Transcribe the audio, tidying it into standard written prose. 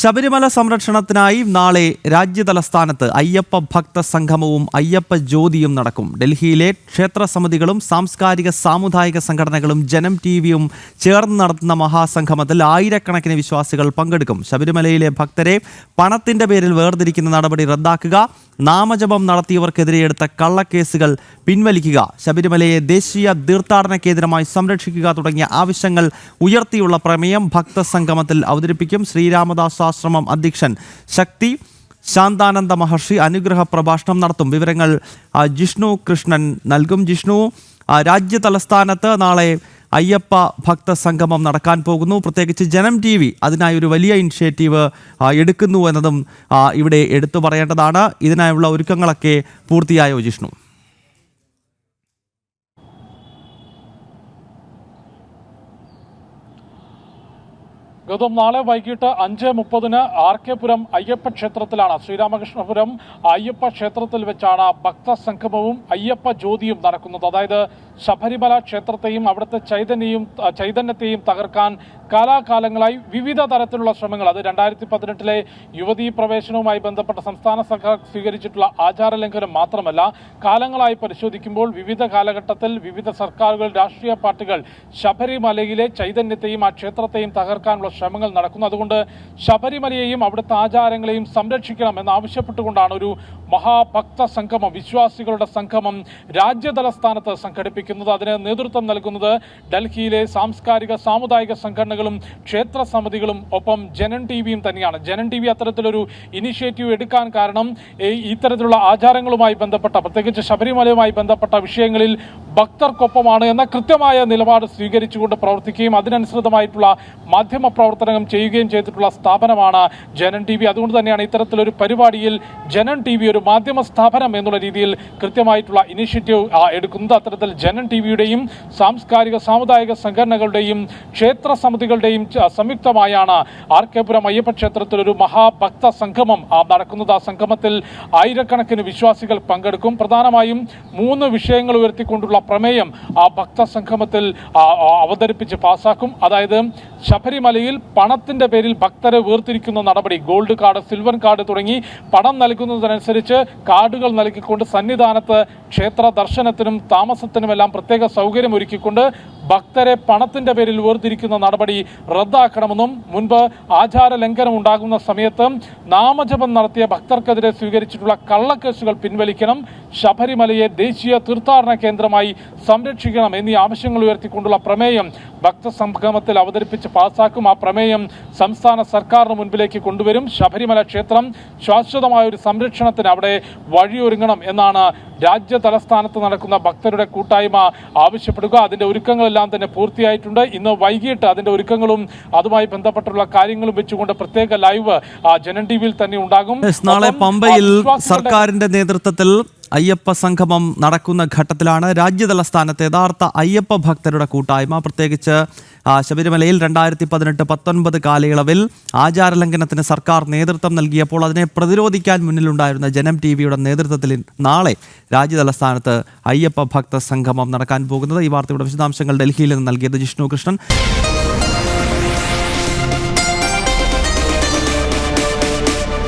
ശബരിമല സംരക്ഷണത്തിനായി നാളെ രാജ്യതലസ്ഥാനത്ത് അയ്യപ്പ ഭക്ത സംഗമവും അയ്യപ്പ ജ്യോതിയും നടക്കും. ഡൽഹിയിലെ ക്ഷേത്ര സമിതികളും സാംസ്കാരിക സാമുദായിക സംഘടനകളും ജനം ടിവിയും ചേർന്ന് നടത്തുന്ന മഹാസംഗമത്തിൽ ആയിരക്കണക്കിന് വിശ്വാസികൾ പങ്കെടുക്കും. ശബരിമലയിലെ ഭക്തരെ പണത്തിന്റെ പേരിൽ വേർതിരിക്കുന്ന നടപടി റദ്ദാക്കുക, നാമജപം നടത്തിയവർക്കെതിരെ എടുത്ത കള്ളക്കേസുകൾ പിൻവലിക്കുക, ശബരിമലയെ ദേശീയ തീർത്ഥാടന കേന്ദ്രമായി സംരക്ഷിക്കുക തുടങ്ങിയ ആവശ്യങ്ങൾ ഉയർത്തിയുള്ള പ്രമേയം ഭക്തസംഗമത്തിൽ അവതരിപ്പിക്കും. ശ്രീരാമദാസ് ആശ്രമം അധ്യക്ഷൻ ശക്തി ശാന്താനന്ദ മഹർഷി അനുഗ്രഹ പ്രഭാഷണം നടത്തും. വിവരങ്ങൾ ജിഷ്ണു കൃഷ്ണൻ നൽകും. ജിഷ്ണു, രാജ്യതലസ്ഥാനത്ത് നാളെ അയ്യപ്പ ഭക്ത സംഗമം നടക്കാൻ പോകുന്നു. പ്രത്യേകിച്ച് ജനം ടി വി അതിനായി ഒരു വലിയ ഇനിഷ്യേറ്റീവ് എടുക്കുന്നു എന്നതും ഇവിടെ എടുത്തു പറയേണ്ടതാണ്. ഇതിനായുള്ള ഒരുക്കങ്ങളൊക്കെ പൂർത്തിയായോ ജിഷ്ണു? നാളെ വൈകിട്ട് 5:30 RK പുരം അയ്യപ്പ ക്ഷേത്രത്തിലാണ്, ശ്രീരാമകൃഷ്ണപുരം അയ്യപ്പ ക്ഷേത്രത്തിൽ വെച്ചാണ് ഭക്തസംഗമവും അയ്യപ്പ ജ്യോതിയും നടക്കുന്നത്. അതായത് ശബരിമല ക്ഷേത്രത്തെയും അവിടുത്തെ ചൈതന്യത്തെയും തകർക്കാൻ കാലാകാലങ്ങളായി വിവിധ തരത്തിലുള്ള ശ്രമങ്ങൾ, അത് 2018 യുവതീ പ്രവേശനവുമായി ബന്ധപ്പെട്ട സംസ്ഥാന സർക്കാർ സ്വീകരിച്ചിട്ടുള്ള ആചാരലംഘനം മാത്രമല്ല, കാലങ്ങളായി പരിശോധിക്കുമ്പോൾ വിവിധ കാലഘട്ടത്തിൽ വിവിധ സർക്കാരുകൾ, രാഷ്ട്രീയ പാർട്ടികൾ ശബരിമലയിലെ ചൈതന്യത്തെയും ആ ക്ഷേത്രത്തെയും തകർക്കാനുള്ള ശ്രമങ്ങൾ നടക്കുന്നു. അതുകൊണ്ട് ശബരിമലയെയും അവിടുത്തെ ആചാരങ്ങളെയും സംരക്ഷിക്കണം എന്നാവശ്യപ്പെട്ടുകൊണ്ടാണ് ഒരു മഹാഭക്ത സംഗമം, വിശ്വാസികളുടെ സംഗമം രാജ്യതലസ്ഥാനത്ത് സംഘടിപ്പിക്കുന്നത്. അതിന് നേതൃത്വം നൽകുന്നത് ഡൽഹിയിലെ സാംസ്കാരിക സാമുദായിക സംഘടനകളും ക്ഷേത്ര സമിതികളും ഒപ്പം ജനം ടിവിയും തന്നെയാണ്. ജനം ടി വി അത്തരത്തിലൊരു ഇനിഷ്യേറ്റീവ് എടുക്കാൻ കാരണം ഇത്തരത്തിലുള്ള ആചാരങ്ങളുമായി ബന്ധപ്പെട്ട, പ്രത്യേകിച്ച് ശബരിമലയുമായി ബന്ധപ്പെട്ട വിഷയങ്ങളിൽ ഭക്തർക്കൊപ്പമാണ് എന്ന കൃത്യമായ നിലപാട് സ്വീകരിച്ചുകൊണ്ട് പ്രവർത്തിക്കുകയും അതിനനുസൃതമായിട്ടുള്ള മാധ്യമ പ്രവർത്തനം ചെയ്യുകയും ചെയ്തിട്ടുള്ള സ്ഥാപനമാണ് ജനം ടി വി. അതുകൊണ്ട് തന്നെയാണ് ഇത്തരത്തിലൊരു പരിപാടിയിൽ ജനം ടി വി ഒരു മാധ്യമ സ്ഥാപനം എന്നുള്ള രീതിയിൽ കൃത്യമായിട്ടുള്ള ഇനിഷ്യേറ്റീവ് എടുക്കുന്നത്. അത്തരത്തിൽ ജനം ടി വിയുടെയും സാംസ്കാരിക സാമുദായിക സംഘടനകളുടെയും ക്ഷേത്ര സമിതികളുടെയും സംയുക്തമായാണ് RK പുരം അയ്യപ്പ ക്ഷേത്രത്തിൽ ഒരു മഹാഭക്ത സംഗമം നടക്കുന്നത്. ആ സംഗമത്തിൽ ആയിരക്കണക്കിന് വിശ്വാസികൾ പങ്കെടുക്കും. പ്രധാനമായും 3 വിഷയങ്ങൾ ഉയർത്തിക്കൊണ്ടുള്ള പ്രമേയം ആ ഭക്ത സംഗമത്തിൽ അവതരിപ്പിച്ച് പാസാക്കും. അതായത് ശബരിമലയിൽ പണത്തിന്റെ പേരിൽ ഭക്തരെ വേർതിരിക്കുന്ന നടപടി, ഗോൾഡ് കാർഡ്, സിൽവർ കാർഡ് തുടങ്ങി പണം നൽകുന്നതിനനുസരിച്ച് കാർഡുകൾ നൽകിക്കൊണ്ട് സന്നിധാനത്ത് ക്ഷേത്ര ദർശനത്തിനും താമസത്തിനുമെല്ലാം പ്രത്യേക സൗകര്യം ഒരുക്കിക്കൊണ്ട് ഭക്തരെ പണത്തിന്റെ പേരിൽ വേർതിരിക്കുന്ന നടപടി റദ്ദാക്കണമെന്നും, മുൻപ് ആചാര ലംഘനം ഉണ്ടാകുന്ന സമയത്ത് നാമജപം നടത്തിയ ഭക്തർക്കെതിരെ സ്വീകരിച്ചിട്ടുള്ള കള്ളക്കേസുകൾ പിൻവലിക്കണം, ശബരിമലയെ ദേശീയ തീർത്ഥാടന കേന്ദ്രമായി സംരക്ഷിക്കണം എന്നീ ആവശ്യങ്ങൾ ഉയർത്തിക്കൊണ്ടുള്ള പ്രമേയം ഭക്തസംഗമത്തിൽ അവതരിപ്പിച്ച് പാസാക്കും. ആ പ്രമേയം സംസ്ഥാന സർക്കാരിന് മുൻപിലേക്ക് കൊണ്ടുവരും. ശബരിമല ക്ഷേത്രം ശാശ്വതമായ ഒരു സംരക്ഷണത്തിന് അവിടെ വഴിയൊരുങ്ങണം എന്നാണ് രാജ്യതലസ്ഥാനത്ത് നടക്കുന്ന ഭക്തരുടെ കൂട്ടായ്മ ആവശ്യപ്പെടുക. അതിന്റെ ഒരുക്കങ്ങളെല്ലാം തന്നെ പൂർത്തിയായിട്ടുണ്ട്. ഇന്ന് വൈകിട്ട് അതിന്റെ ഒരുക്കങ്ങളും അതുമായി ബന്ധപ്പെട്ടുള്ള കാര്യങ്ങളും വെച്ചുകൊണ്ട് പ്രത്യേക ലൈവ് ജനം ടിവിയിൽ തന്നെ ഉണ്ടാകും. നാളെ പമ്പയിൽ സർക്കാരിന്റെ നേതൃത്വത്തിൽ അയ്യപ്പ സംഗമം നടക്കുന്ന ഘട്ടത്തിലാണ് രാജ്യതലസ്ഥാനത്ത് യഥാർത്ഥ അയ്യപ്പ ഭക്തരുടെ കൂട്ടായ്മ, പ്രത്യേകിച്ച് ശബരിമലയിൽ 2018-19 കാലയളവിൽ ആചാരലംഘനത്തിന് സർക്കാർ നേതൃത്വം നൽകിയപ്പോൾ അതിനെ പ്രതിരോധിക്കാൻ മുന്നിലുണ്ടായിരുന്ന ജനം ടി വിയുടെ നേതൃത്വത്തിൽ നാളെ രാജ്യതലസ്ഥാനത്ത് അയ്യപ്പ ഭക്ത സംഗമം നടക്കാൻ പോകുന്നത്. ഈ വാർത്തയുടെ വിശദാംശങ്ങൾ ഡൽഹിയിൽ നിന്ന് നൽകിയത് ജിഷ്ണു കൃഷ്ണൻ.